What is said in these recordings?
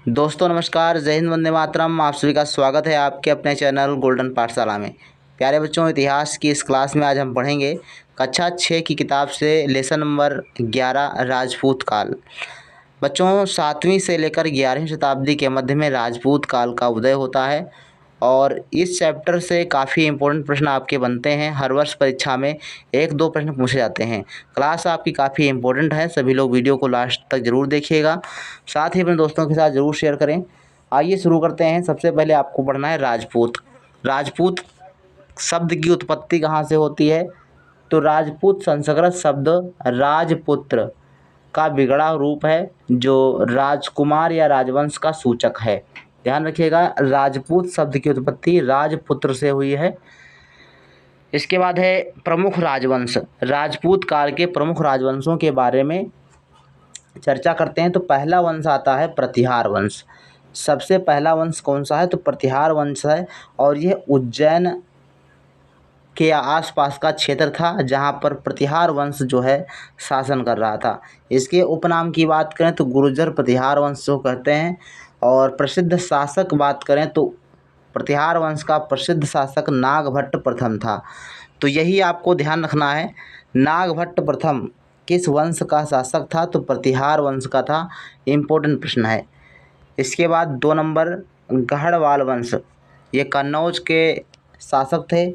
दोस्तों नमस्कार, जय हिंद, वंदे मातरम। आप सभी का स्वागत है आपके अपने चैनल गोल्डन पाठशाला में। प्यारे बच्चों, इतिहास की इस क्लास में आज हम पढ़ेंगे कक्षा 6 की किताब से लेसन नंबर 11 राजपूत काल। बच्चों, 7वीं से लेकर 11वीं शताब्दी के मध्य में राजपूत काल का उदय होता है और इस चैप्टर से काफ़ी इंपॉर्टेंट प्रश्न आपके बनते हैं। हर वर्ष परीक्षा में 1-2 प्रश्न पूछे जाते हैं। क्लास आपकी काफ़ी इंपॉर्टेंट है, सभी लोग वीडियो को लास्ट तक ज़रूर देखिएगा, साथ ही अपने दोस्तों के साथ ज़रूर शेयर करें। आइए शुरू करते हैं। सबसे पहले आपको पढ़ना है राजपूत। राजपूत शब्द की उत्पत्ति कहाँ से होती है? तो राजपूत संस्कृत शब्द राजपुत्र का बिगड़ा रूप है, जो राजकुमार या राजवंश का सूचक है। ध्यान रखिएगा, राजपूत शब्द की उत्पत्ति राजपुत्र से हुई है। इसके बाद है प्रमुख राजवंश। राजपूत काल के प्रमुख राजवंशों के बारे में चर्चा करते हैं। तो पहला वंश आता है प्रतिहार वंश। सबसे पहला वंश कौन सा है? तो प्रतिहार वंश है और यह उज्जैन के आसपास का क्षेत्र था, जहां पर प्रतिहार वंश जो है शासन कर रहा था। इसके उपनाम की बात करें तो गुर्जर प्रतिहार वंश को कहते हैं और प्रसिद्ध शासक बात करें तो प्रतिहार वंश का प्रसिद्ध शासक नागभट्ट प्रथम था। तो यही आपको ध्यान रखना है, नागभट्ट प्रथम किस वंश का शासक था? तो प्रतिहार वंश का था। इम्पोर्टेंट प्रश्न है। इसके बाद 2 नंबर गढ़वाल वंश। ये कन्नौज के शासक थे,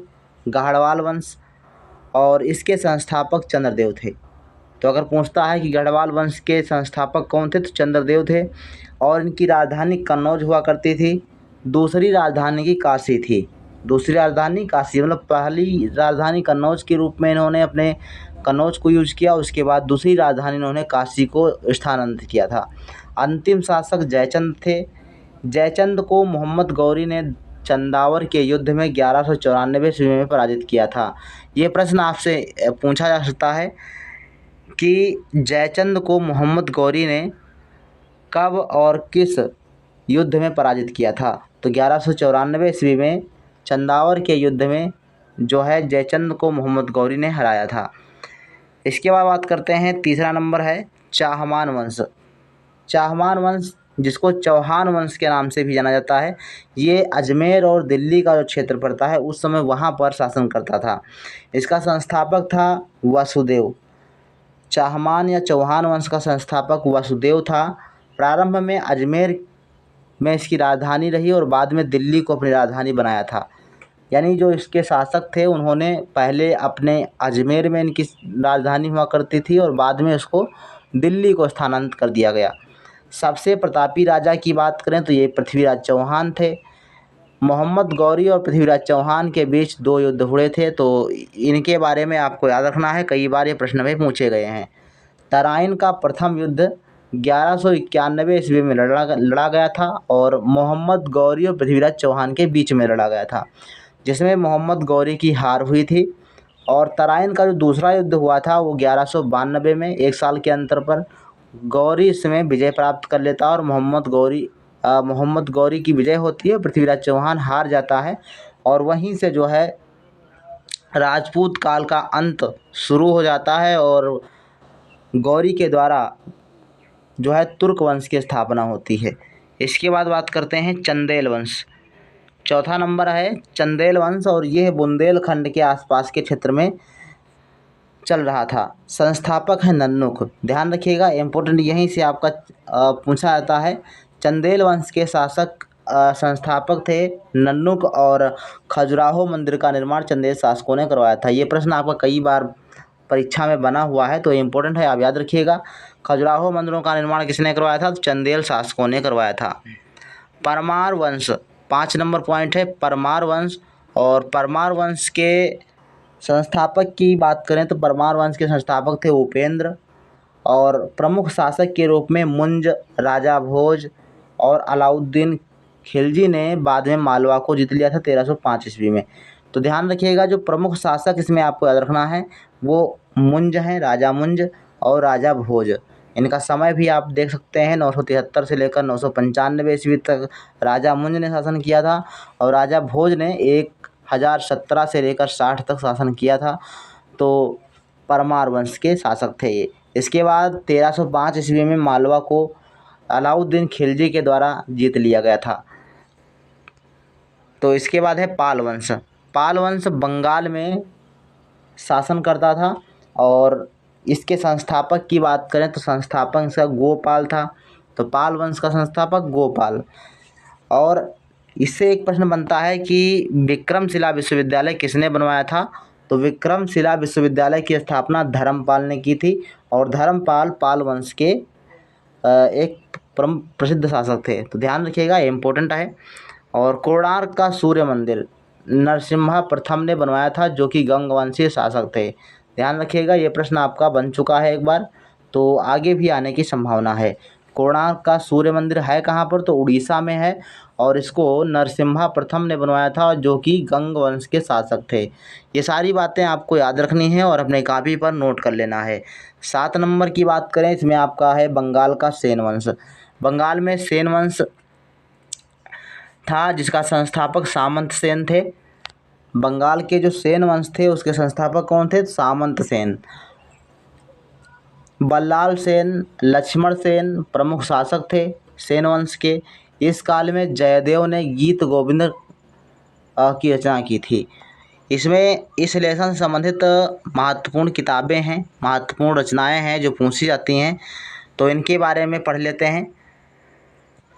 गढ़वाल वंश, और इसके संस्थापक चंद्रदेव थे। तो अगर पूछता है कि गढ़वाल वंश के संस्थापक कौन थे, तो चंद्रदेव थे और इनकी राजधानी कन्नौज हुआ करती थी। दूसरी राजधानी की काशी थी। दूसरी राजधानी काशी, मतलब पहली राजधानी कन्नौज के रूप में इन्होंने अपने कन्नौज को यूज़ किया, उसके बाद दूसरी राजधानी इन्होंने काशी को स्थानांतरित किया था। अंतिम शासक जयचंद थे। जयचंद को मोहम्मद गौरी ने चंदावर के युद्ध में 1194 ईस्वी में पराजित किया था। ये प्रश्न आपसे पूछा जा सकता है कि जयचंद को मोहम्मद गौरी ने कब और किस युद्ध में पराजित किया था? तो 1194 ईस्वी में चंदावर के युद्ध में जो है जयचंद को मोहम्मद गौरी ने हराया था। इसके बाद बात करते हैं, तीसरा नंबर है चाहमान वंश। चाहमान वंश, जिसको चौहान वंश के नाम से भी जाना जाता है, ये अजमेर और दिल्ली का जो क्षेत्र पड़ता है उस समय वहाँ पर शासन करता था। इसका संस्थापक था वसुदेव। चाहमान या चौहान वंश का संस्थापक वसुदेव था। प्रारंभ में अजमेर में इसकी राजधानी रही और बाद में दिल्ली को अपनी राजधानी बनाया था। यानी जो इसके शासक थे उन्होंने पहले अपने अजमेर में इनकी राजधानी हुआ करती थी और बाद में इसको दिल्ली को स्थानांतरित कर दिया गया। सबसे प्रतापी राजा की बात करें तो ये पृथ्वीराज चौहान थे। मोहम्मद गौरी और पृथ्वीराज चौहान के बीच 2 युद्ध हुए थे, तो इनके बारे में आपको याद रखना है, कई बार ये प्रश्न में पूछे गए हैं। तराइन का प्रथम युद्ध 1191 ईस्वी में लड़ा गया था और मोहम्मद गौरी और पृथ्वीराज चौहान के बीच में लड़ा गया था, जिसमें मोहम्मद गौरी की हार हुई थी। और तराइन का जो दूसरा युद्ध हुआ था वो 1192 में, 1 साल के अंतर पर गौरी इसमें विजय प्राप्त कर लेता है और मोहम्मद गौरी की विजय होती है, पृथ्वीराज चौहान हार जाता है और वहीं से जो है राजपूत काल का अंत शुरू हो जाता है और गौरी के द्वारा जो है तुर्क वंश की स्थापना होती है। इसके बाद बात करते हैं चंदेल वंश। चौथा नंबर है चंदेल वंश और यह बुंदेलखंड के आसपास के क्षेत्र में चल रहा था। संस्थापक है नन्नुक। ध्यान रखिएगा, इम्पोर्टेंट यहीं से आपका पूछा जाता है। चंदेल वंश के शासक संस्थापक थे नन्नुक और खजुराहो मंदिर का निर्माण चंदेल शासकों ने करवाया था। ये प्रश्न आपका कई बार परीक्षा में बना हुआ है, तो इम्पोर्टेंट है, आप याद रखिएगा। खजुराहो मंदिरों का निर्माण किसने करवाया था? तो चंदेल शासकों ने करवाया था। परमार वंश, 5 नंबर पॉइंट है परमार वंश। और परमार वंश के संस्थापक की बात करें तो परमार वंश के संस्थापक थे उपेंद्र और प्रमुख शासक के रूप में मुंज, राजा भोज और अलाउद्दीन खिलजी ने बाद में मालवा को जीत लिया था 1305 ईस्वी में। तो ध्यान रखिएगा, जो प्रमुख शासक इसमें आपको याद रखना है वो मुंज हैं, राजा मुंज और राजा भोज। इनका समय भी आप देख सकते हैं, 973 से लेकर 995 ईस्वी तक राजा मुंज ने शासन किया था और राजा भोज ने 1017 से लेकर 60 तक शासन किया था। तो परमार वंश के शासक थे ये। इसके बाद 1305 ईस्वी में मालवा को अलाउद्दीन खिलजी के द्वारा जीत लिया गया था। तो इसके बाद है पाल वंश। पाल वंश बंगाल में शासन करता था और इसके संस्थापक की बात करें तो संस्थापक इसका गोपाल था। तो पाल वंश का संस्थापक गोपाल। और इससे एक प्रश्न बनता है कि विक्रमशिला विश्वविद्यालय किसने बनवाया था। तो विक्रमशिला विश्वविद्यालय की स्थापना धर्मपाल ने की थी और धर्मपाल पाल वंश के एक प्रसिद्ध शासक थे। तो ध्यान रखिएगा, ये इम्पोर्टेंट है। और कोणार्क का सूर्य मंदिर नरसिम्हा प्रथम ने बनवाया था, जो कि गंगवंशीय शासक थे। ध्यान रखिएगा, ये प्रश्न आपका बन चुका है एक बार, तो आगे भी आने की संभावना है। कोणार्क का सूर्य मंदिर है कहाँ पर, तो उड़ीसा में है और इसको नरसिम्हा प्रथम ने बनवाया था, जो कि गंग वंश के शासक थे। ये सारी बातें आपको याद रखनी है और अपने कॉपी पर नोट कर लेना है। 7 नंबर की बात करें, इसमें आपका है बंगाल का सेन वंश। बंगाल में सेन वंश था जिसका संस्थापक सामंत सेन थे। बंगाल के जो सेन वंश थे उसके संस्थापक कौन थे, सामंत सेन। बल्लाल सेन, लक्ष्मण सेन प्रमुख शासक थे सेन वंश के। इस काल में जयदेव ने गीत गोविंद की रचना की थी। इसमें इस लेसन से संबंधित महत्वपूर्ण किताबें हैं, महत्वपूर्ण रचनाएं हैं जो पूछी जाती हैं, तो इनके बारे में पढ़ लेते हैं।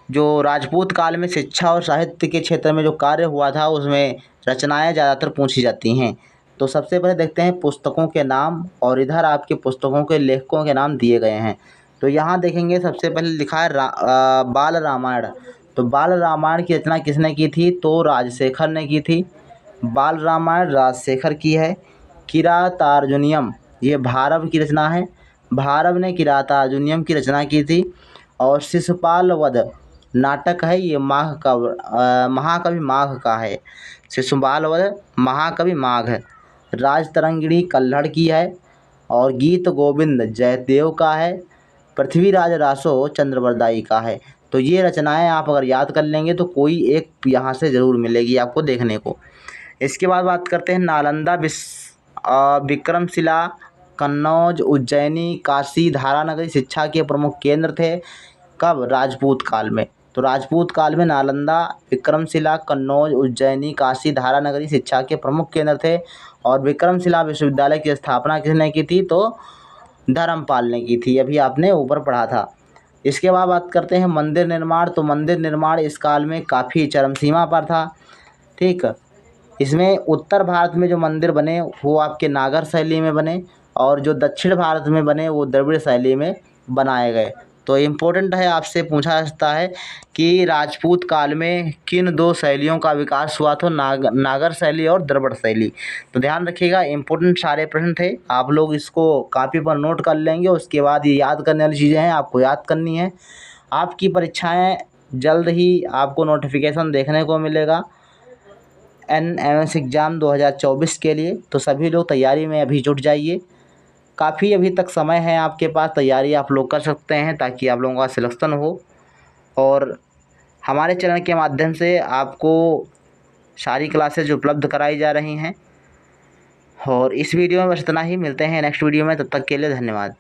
जो राजपूत काल में शिक्षा और साहित्य के क्षेत्र में जो कार्य हुआ था उसमें रचनाएं ज़्यादातर पूछी जाती हैं। तो सबसे पहले देखते हैं पुस्तकों के नाम, और इधर आपके पुस्तकों के लेखकों के नाम दिए गए हैं। तो यहाँ देखेंगे सबसे पहले लिखा है बाल रामायण। तो बाल रामायण की रचना किसने की थी, तो राजशेखर ने की थी। बाल रामायण राजशेखर की है। किरातार्जुनीयम ये भारव की रचना है, भारव ने किरातार्जुनीयम की रचना की थी। और शिशुपाल वध नाटक है, ये महाकवि माघ का है। शिशुपाल वध महाकवि माघ। राजतरंगिणी कल्हड़ की है और गीत गोविंद जयदेव का है। पृथ्वीराज रासो चंद्रवरदाई का है। तो ये रचनाएं आप अगर याद कर लेंगे तो कोई एक यहाँ से ज़रूर मिलेगी आपको देखने को। इसके बाद बात करते हैं नालंदा, विक्रमशिला, कन्नौज, उज्जैनी, काशी, धारानगरी शिक्षा के प्रमुख केंद्र थे। कब, राजपूत काल में। तो राजपूत काल में नालंदा, विक्रमशिला, कन्नौज, उज्जैनी, काशी, धारानगरी शिक्षा के प्रमुख केंद्र थे। और विक्रमशिला विश्वविद्यालय की स्थापना किसने की थी, तो धर्मपाल ने की थी, अभी आपने ऊपर पढ़ा था। इसके बाद बात करते हैं मंदिर निर्माण। तो मंदिर निर्माण इस काल में काफ़ी चरम सीमा पर था। ठीक, इसमें उत्तर भारत में जो मंदिर बने वो आपके नागर शैली में बने और जो दक्षिण भारत में बने वो द्रविड़ शैली में बनाए गए। तो इम्पोर्टेंट है, आपसे पूछा जा सकता है कि राजपूत काल में किन 2 शैलियों का विकास हुआ था, नागर शैली और द्रविड़ शैली। तो ध्यान रखिएगा, इम्पोर्टेंट सारे प्रश्न थे, आप लोग इसको कॉपी पर नोट कर लेंगे। उसके बाद ये याद करने वाली चीज़ें हैं, आपको याद करनी है। आपकी परीक्षाएँ जल्द ही आपको नोटिफिकेशन देखने को मिलेगा NMS एग्ज़ाम 2024 के लिए। तो सभी लोग तैयारी में अभी जुट जाइए, काफ़ी अभी तक समय है आपके पास, तैयारी आप लोग कर सकते हैं ताकि आप लोगों का सिलेक्शन हो। और हमारे चैनल के माध्यम से आपको सारी क्लासेज उपलब्ध कराई जा रही हैं। और इस वीडियो में बस इतना ही, मिलते हैं नेक्स्ट वीडियो में, तब तक के लिए धन्यवाद।